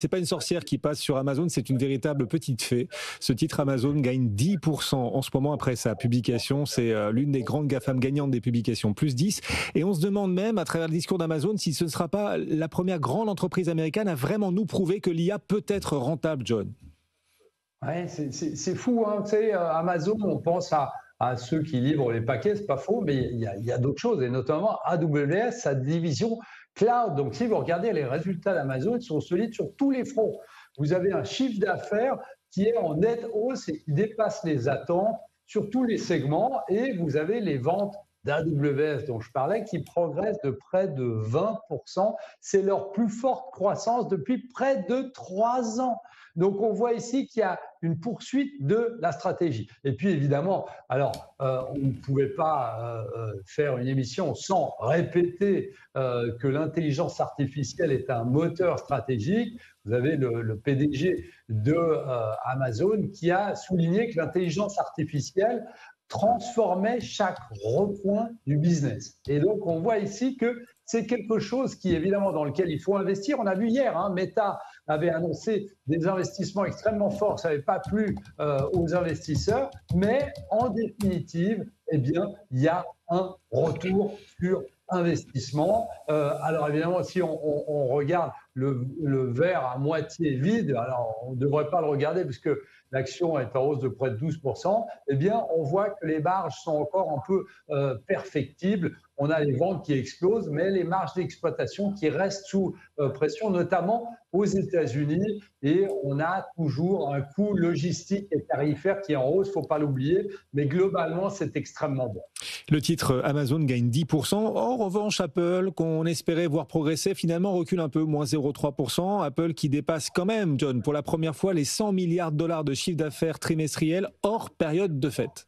C'est pas une sorcière qui passe sur Amazon, c'est une véritable petite fée. Ce titre Amazon gagne 10% en ce moment après sa publication. C'est l'une des grandes GAFAM gagnantes des publications, plus 10. Et on se demande même, à travers le discours d'Amazon, si ce ne sera pas la première grande entreprise américaine à vraiment nous prouver que l'IA peut être rentable, John. Ouais, c'est fou, hein. Tu sais, Amazon, on pense à ceux qui livrent les paquets, c'est pas faux, mais il y a d'autres choses, et notamment AWS, sa division cloud. Donc, si vous regardez les résultats d'Amazon, ils sont solides sur tous les fronts. Vous avez un chiffre d'affaires qui est en nette hausse et qui dépasse les attentes sur tous les segments, et vous avez les ventes d'AWS dont je parlais qui progressent de près de 20%. C'est leur plus forte croissance depuis près de 3 ans. Donc, on voit ici qu'il y a une poursuite de la stratégie. Et puis, évidemment, alors, on ne pouvait pas faire une émission sans répéter que l'intelligence artificielle est un moteur stratégique. Vous avez le PDG de Amazon qui a souligné que l'intelligence artificielle transformait chaque recoin du business. Et donc, on voit ici que c'est quelque chose qui, évidemment, dans lequel il faut investir. On a vu hier, hein, Meta avait annoncé des investissements extrêmement forts, ça n'avait pas plu aux investisseurs, mais en définitive, eh bien, il y a un retour sur investissement. Alors évidemment, si on regarde le verre à moitié vide, alors on ne devrait pas le regarder puisque l'action est en hausse de près de 12%, eh bien, on voit que les marges sont encore un peu perfectibles. On a les ventes qui explosent, mais les marges d'exploitation qui restent sous pression, notamment aux États-Unis. Et on a toujours un coût logistique et tarifaire qui est en hausse, il ne faut pas l'oublier. Mais globalement, c'est extrêmement bon. Le titre Amazon gagne 10%. En revanche, Apple, qu'on espérait voir progresser, finalement recule un peu, moins 0,3%. Apple qui dépasse quand même, John, pour la première fois les 100 milliards de dollars de chiffre d'affaires trimestriel hors période de fête.